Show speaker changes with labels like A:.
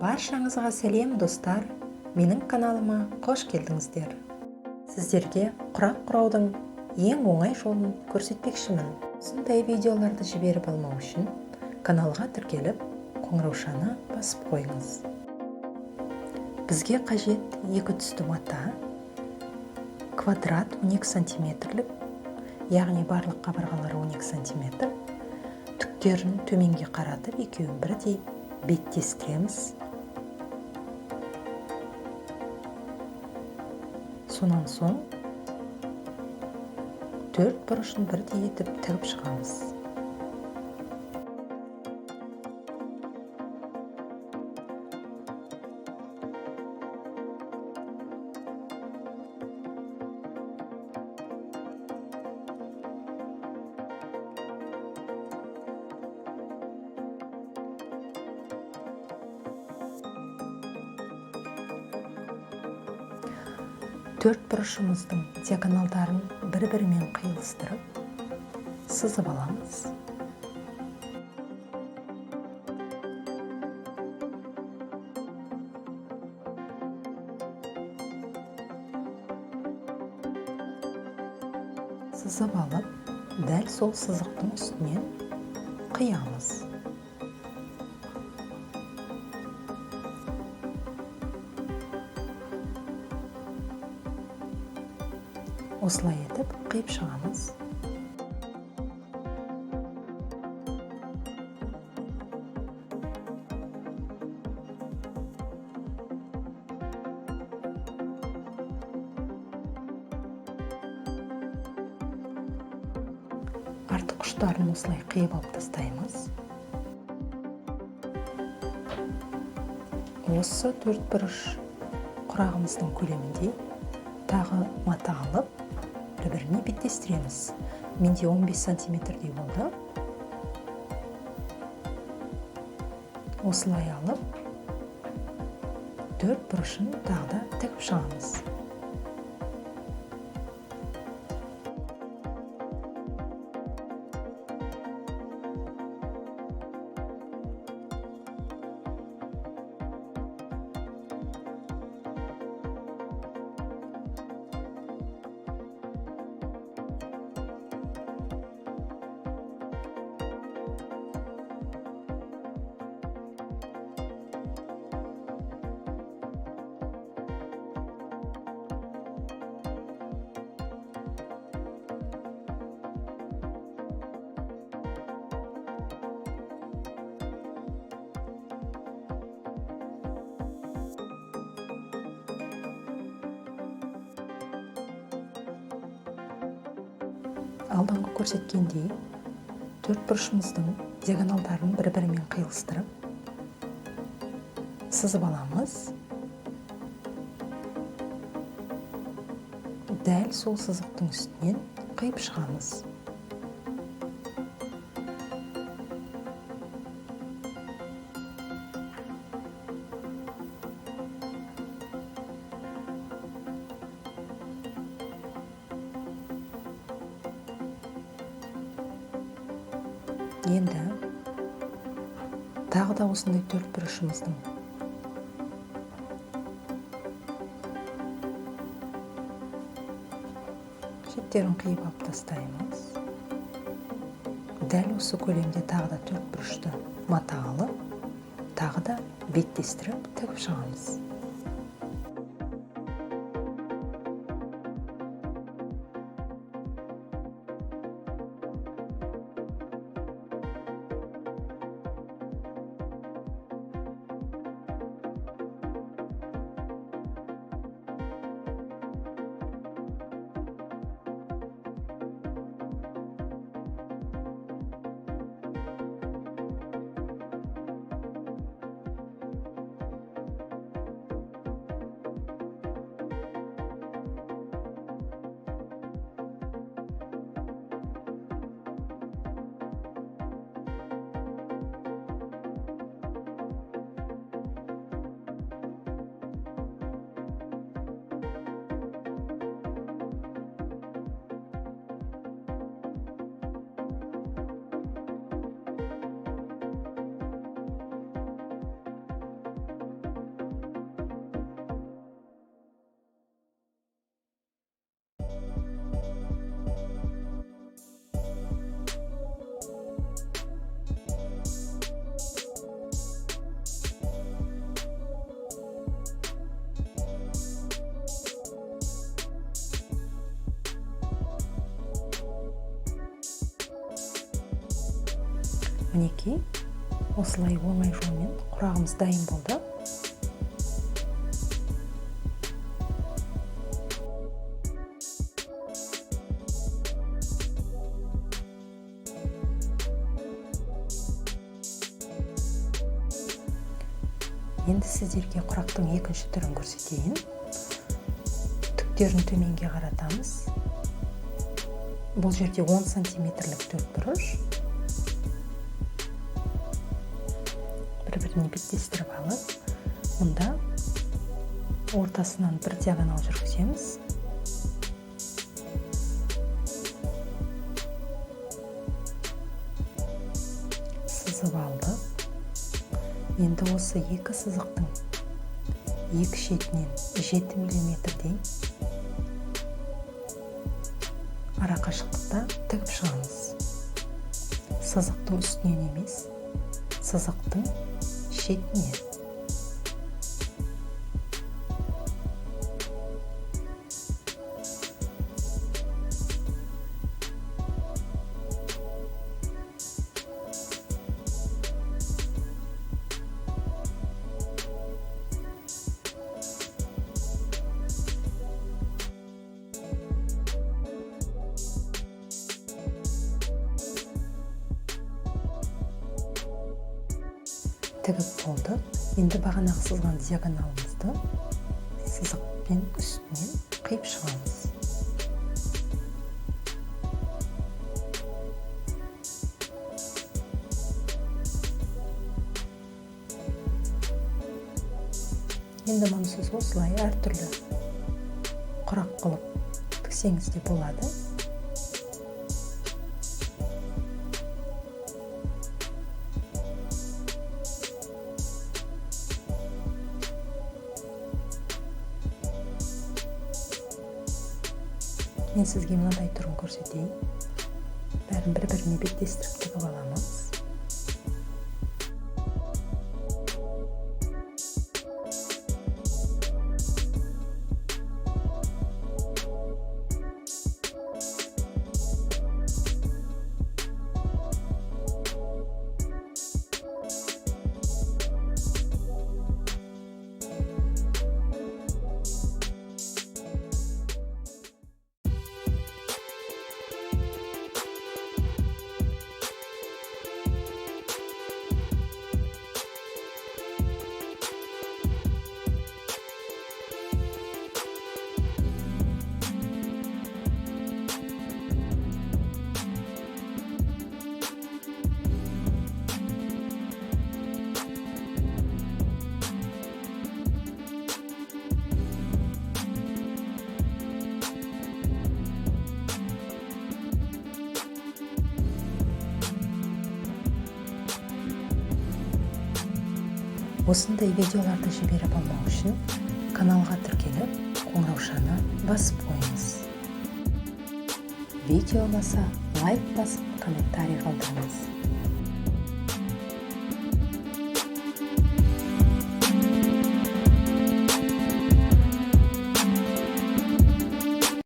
A: Баршаңызға сәлем достар, менің каналыма қош келдіңіздер. Сіздерге құрақ құраудың ең оңай жолын көрсетпекшімін. Сондай видеоларды жіберіп алмау үшін каналға тіркеліп, қоңыраушаны басып қойыңыз. Бізге қажет екі түсті мата, квадрат 12 сантиметрлік, яғни барлық қабырғалары 12 сантиметр, түктерін төменге қаратып, екеуін бірдей беттестіреміз. Сонан соң төрт бұрышын бірдей етіп тігіп шығамыз. Төрт бұрышымыздың диагоналдарын бір-бірімен қиылыстырып, сызып аламыз. Сызып алып, дәл сол сызықтың үстінен қиямыз. Осылай етіп қиып шығамыз. Артық ұштарын осылай қиып алып тастаймыз. Осы төрт бұрыш құрағымыздың көлемінде тағы мата алып, бір-біріне беттестіреміз. Менде 15 сантиметрдей болды. Осылай алып, төрт бұрышын тағы да тігіп шығамыз. Алдыңғы көрсеткендей, төрт бұрышымыздың диагоналдарын бір-бірімен қиылыстырып, сызып аламыз. Дәл сол сызықтың үстінен қиып шығамыз. Енді тағы да осындай төрт бұрышымыздың шеттерін қиып алып тастаймыз. Дәл осы көлемде тағы да төрт бұрышты мата алып, тағы да беттестіріп тігіп шығамыз. Мінекей, осылай оңай жолмен құрағымыз дайын болды. Енді сіздерге құрақтың екінші түрін көрсетейін. Түктерін төменге қаратамыз. Бұл жерде 10 сантиметрлік төртбұрыш. Бір-біріне беттестіріп алып, мұнда ортасынан бір диагонал жүргіземіз. Сызып алдық. Енді осы екі сызықтың екі шетінен 7 мм-дей ара қашықтықта тігіп шығамыз. Сызықтың үстінен емес, сызықтың шетінен. Тігіп болды. Енді бағанағы сызған диагоналымызды сызықпен үстінен қиып шығамыз. Енді мұны сіз осылай әртүрлі құрақ қылып тіксеңіз де болады. Мен сізге мынадай түрін көрсетейін. Бәрін бір-біріне беттестіріп тігіп аламыз. Осындай видеоларды жіберіп алмау үшін каналға тіркеліп, қоңыраушаны басып қойыңыз. Видео ұнаса лайк басып, комментарий қалдырыңыз.